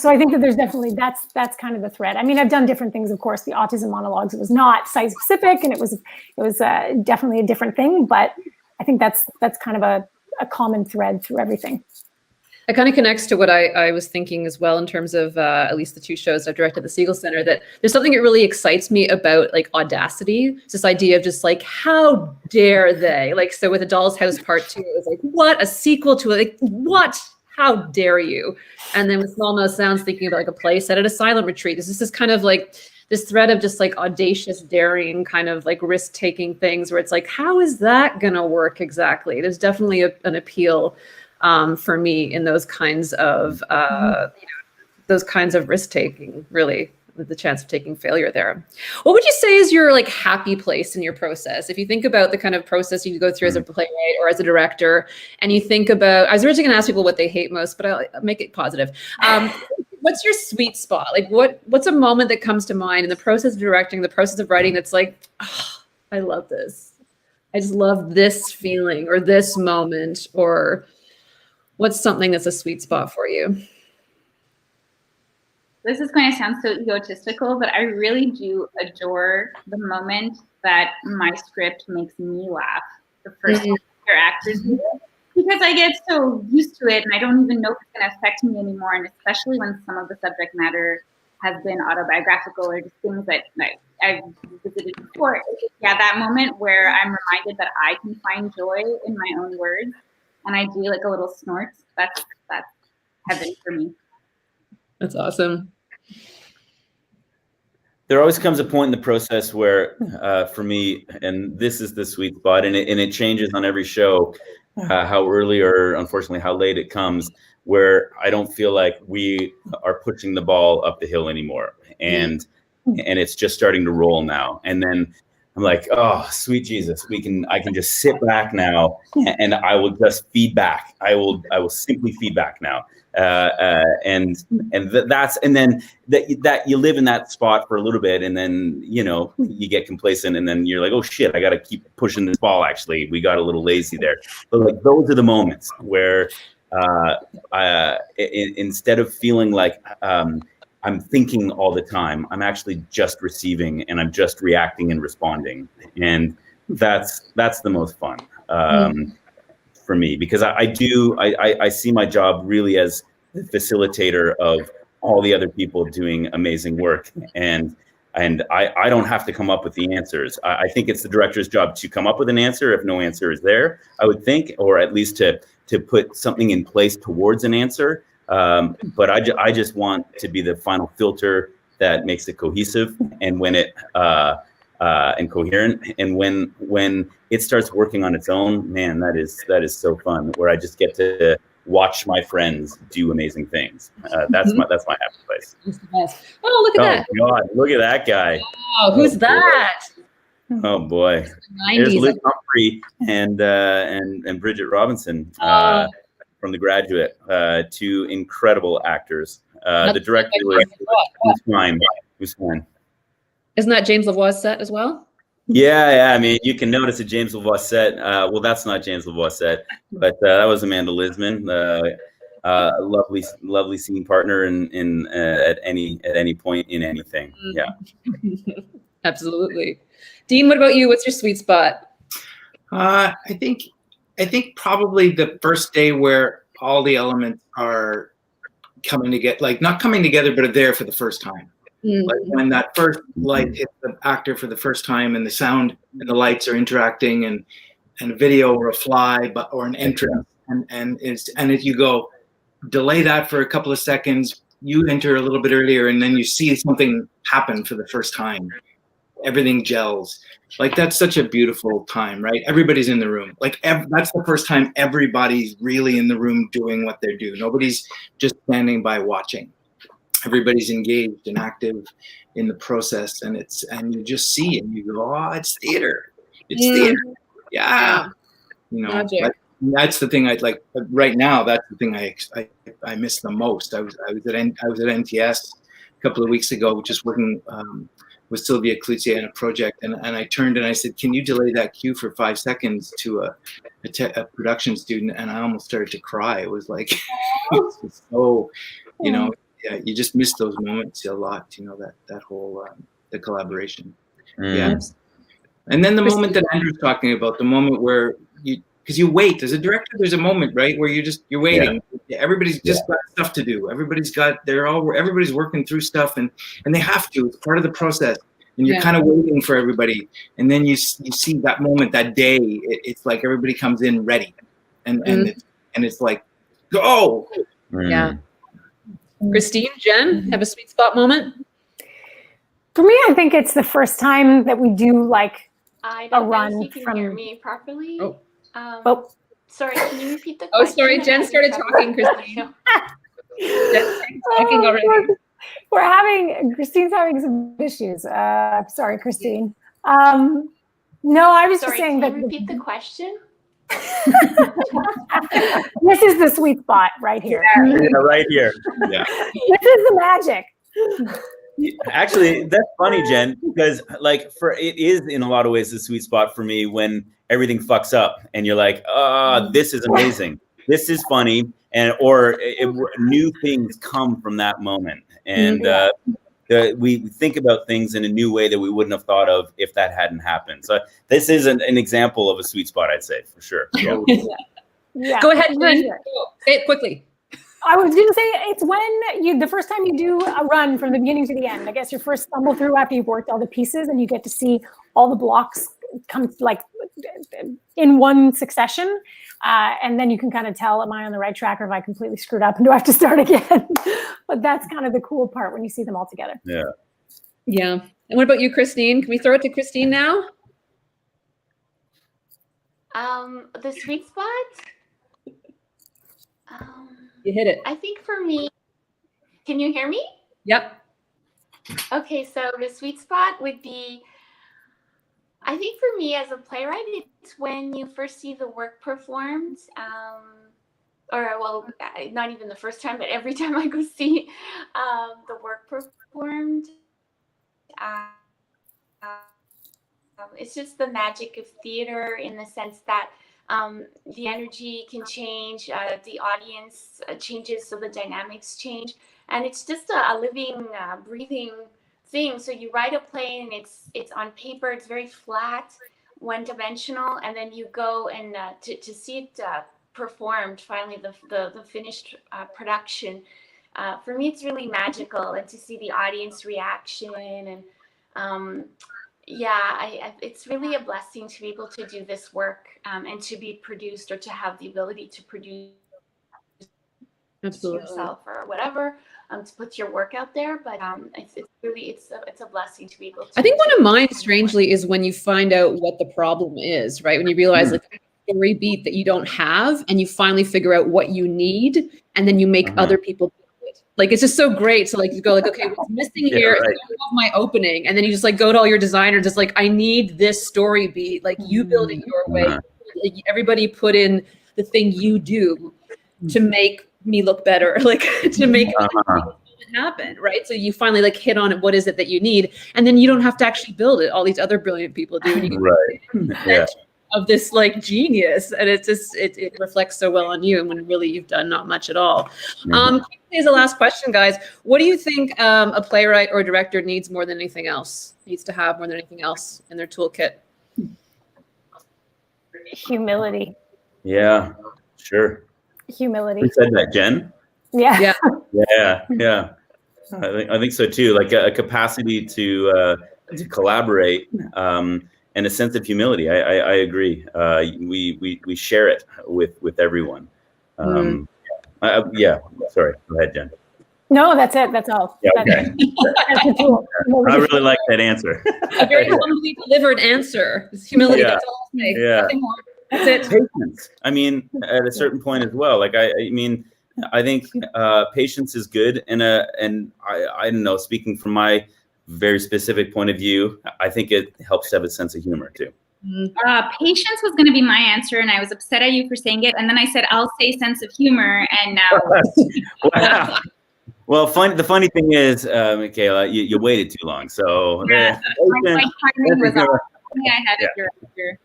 I think that there's definitely, that's kind of the thread. I mean, I've done different things, of course. The autism monologues, it was not site specific, and it was definitely a different thing. But I think that's kind of a common thread through everything. It kind of connects to what I was thinking as well in terms of at least the 2 shows I've directed at the Segal Centre, that there's something that really excites me about like audacity. It's this idea of just like, how dare they? Like, so with A Doll's House Part 2, it was like, what? A sequel to it? Like, what? How dare you? And then with Small Mouse Sounds, thinking about like a play set at a silent retreat. This is this kind of like this thread of just like audacious, daring, kind of like risk-taking things where it's like, how is that going to work exactly? There's definitely an appeal for me in those kinds of risk taking, really, with the chance of taking failure there. What would you say is your like happy place in your process? If you think about the kind of process you go through as a playwright or as a director, and you think about, I was originally gonna ask people what they hate most, but I'll make it positive. What's your sweet spot? Like what's a moment that comes to mind in the process of directing, the process of writing that's like, oh, I love this. I just love this feeling or this moment, or what's something that's a sweet spot for you? This is going to sound so egotistical, but I really do adore the moment that my script makes me laugh the first time your actors do it, because I get so used to it and I don't even know if it's going to affect me anymore. And especially when some of the subject matter has been autobiographical or just things that I've visited before. Yeah, that moment where I'm reminded that I can find joy in my own words, and I do like a little snort. That's heaven for me. That's awesome. There always comes a point in the process where, for me, and this is the sweet spot, and it changes on every show, how early or unfortunately how late it comes, where I don't feel like we are pushing the ball up the hill anymore. And and it's just starting to roll now. And then I'm like, oh, sweet Jesus, I can just sit back now, and I will just feed back. I will simply feed back now. And then that you live in that spot for a little bit, and then, you know, you get complacent, and then you're like, oh shit, I got to keep pushing this ball. Actually, we got a little lazy there. But like, those are the moments where instead of feeling like I'm thinking all the time, I'm actually just receiving, and I'm just reacting and responding. And that's the most fun for me, because I see my job really as the facilitator of all the other people doing amazing work. And I don't have to come up with the answers. I think it's the director's job to come up with an answer if no answer is there, I would think, or at least to put something in place towards an answer. But I just want to be the final filter that makes it cohesive, and when it and coherent, and when it starts working on its own, man, that is so fun. Where I just get to watch my friends do amazing things. That's my happy place. Oh, look at that! Oh God, look at that guy! Oh, who's that? Oh boy, 90s. There's Liz Humphrey and Bridget Robinson. From The Graduate, two incredible actors. The director was fine. Isn't that James Lavoie's set as well? Yeah. I mean, you can notice a James Lavoie set. Well, that's not James Lavoie's set, but that was Amanda Lisman. Lovely scene partner in at any point in anything. Yeah. Absolutely. Dean, what about you? What's your sweet spot? I think probably the first day where all the elements are coming together, like not coming together, but are there for the first time. Like when that first light hits the actor for the first time, and the sound and the lights are interacting, and a video or a fly, or an entrance, and you go, delay that for a couple of seconds. You enter a little bit earlier, and then you see something happen for the first time. Everything gels. Like, that's such a beautiful time, right? Everybody's in the room. Like, that's the first time everybody's really in the room doing what they're doing. Nobody's just standing by watching. Everybody's engaged and active in the process, and you just see, and you go, oh, it's theater. It's theater. Yeah. You know, that's the thing I'd like right now. That's the thing I miss the most. I was at NTS a couple of weeks ago, just working with Sylvia Cloutier on a project, and I turned and I said, can you delay that cue for 5 seconds to a production student? And I almost started to cry. It was like, it's just so, you know, yeah, you just miss those moments a lot, you know, that whole, the collaboration. Yeah. And then the moment that Andrew's talking about, the moment where because you wait as a director, there's a moment, right, where you're waiting. Yeah. Everybody's just got stuff to do. Everybody's working through stuff, and they have to. It's part of the process, and you're kind of waiting for everybody. And then you see that moment, that day. It's like everybody comes in ready, and it's like, go. Yeah. Christine, Jen, have a sweet spot moment? For me, I think it's the first time that we do like I a don't know run if you can from. hear me properly. Sorry, can you repeat the Oh, question? sorry, Jen started talking, Christine. Jen's talking already. Christine's having some issues. Sorry, Christine. No, I was just saying can that. You repeat the question? This is the sweet spot right here. Yeah, right here. Yeah. This is the magic. Actually, that's funny, Jen, because like it is in a lot of ways the sweet spot for me when everything fucks up and you're like, this is amazing, this is funny, or new things come from that moment, and we think about things in a new way that we wouldn't have thought of if that hadn't happened. So this is an example of a sweet spot, I'd say, for sure. Yeah. Go ahead, Jen. Say it quickly. I was going to say, it's when the first time you do a run from the beginning to the end. I guess your first stumble through after you've worked all the pieces, and you get to see all the blocks come like in one succession. And then you can kind of tell, am I on the right track, or have I completely screwed up and do I have to start again? But that's kind of the cool part when you see them all together. Yeah. Yeah. And what about you, Christine? Can we throw it to Christine now? The sweet spot? You hit it. I think for me, can you hear me? Yep. Okay, so the sweet spot would be, I think for me as a playwright, it's when you first see the work performed, or well, not even the first time, but every time I go see the work performed. It's just the magic of theater in the sense that the energy can change, the audience changes, so the dynamics change, and it's just a living, breathing thing. So you write a play, and it's on paper, it's very flat, one-dimensional, and then you go and to see it performed, finally the finished production. For me, it's really magical, and to see the audience reaction and. Yeah, it's really a blessing to be able to do this work and to be produced, or to have the ability to produce yourself or whatever, to put your work out there. But it's really it's a blessing to be able to. I think one of mine, strangely, is when you find out what the problem is, right? When you realize like a story beat that you don't have, and you finally figure out what you need, and then you make other people. Like, it's just so great. So like you go like, okay, what's missing here? Right. I love my opening. And then you just like go to all your designers, just like, I need this story beat. Like, you build it your way. Like, everybody put in the thing you do to make me look better, like to make it happen. Right. So you finally like hit on it. What is it that you need? And then you don't have to actually build it. All these other brilliant people do. And you get of this like genius, and it's just it reflects so well on you, and when really you've done not much at all. Here's the last question, guys. What do you think a playwright or a director needs more than anything else, needs to have more than anything else in their toolkit? Humility. Yeah, sure. Humility. Who said that, Jen? Yeah. I think so too. Like a capacity to collaborate. And a sense of humility. I agree. We share it with everyone. Yeah. Sorry. Go ahead, Jen. No, that's it. That's all. Yeah, okay. That's the tool. I really like that answer. A very humbly delivered answer. It's humility. Yeah. That's all I'll say. Yeah. Nothing more. That's it. Patience. I mean, at a certain point as well. Like I mean, I think patience is good, and I don't know. Speaking from my very specific point of view, I think it helps to have a sense of humor too. Patience was going to be my answer, and I was upset at you for saying it. And then I said, I'll say sense of humor, and now. Wow. Well, the funny thing is, Michaela, you waited too long. So yeah, my timing was off. I had a director.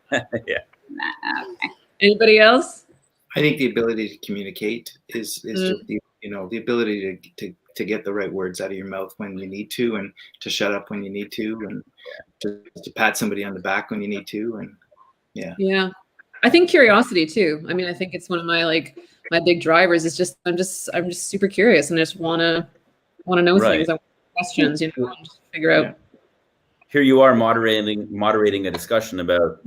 Yeah. Okay. Anybody else? I think the ability to communicate is just the ability to get the right words out of your mouth when you need to, and to shut up when you need to, and to pat somebody on the back when you need to, and yeah. I think curiosity too. I mean, I think it's one of my my big drivers. Is just I'm just super curious, and I just want to know things. I want questions, and just figure out. Here you are moderating a discussion about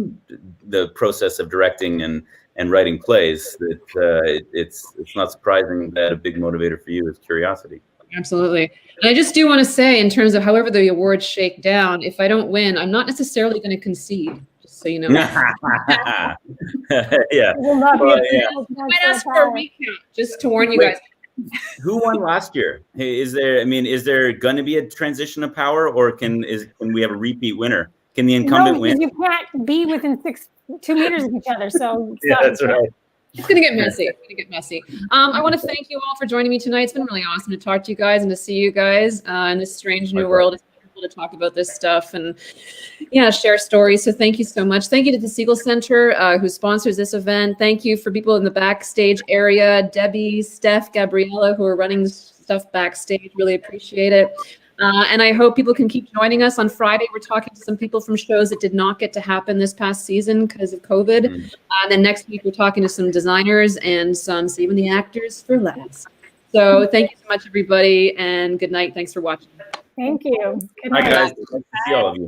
the process of directing and writing plays. That it's not surprising that a big motivator for you is curiosity. Absolutely. And I just do want to say, in terms of however the awards shake down, if I don't win, I'm not necessarily going to concede, just so you know. Yeah. I might ask for a recount, just to warn you guys. Who won last year? Hey, is there going to be a transition of power, or can we have a repeat winner? Can the incumbent win? You can't be within 2 meters of each other. So that's right. It's going to get messy. I want to thank you all for joining me tonight. It's been really awesome to talk to you guys and to see you guys in this strange new world. It's wonderful to talk about this stuff and share stories. So thank you so much. Thank you to the Segal Centre who sponsors this event. Thank you for people in the backstage area, Debbie, Steph, Gabriella, who are running stuff backstage. Really appreciate it. And I hope people can keep joining us. On Friday, we're talking to some people from shows that did not get to happen this past season because of COVID. And then next week, we're talking to some designers and saving the actors for last. So thank you so much, everybody, and good night. Thanks for watching. Thank you. Good night. night. Hi, guys. Nice to see all of you.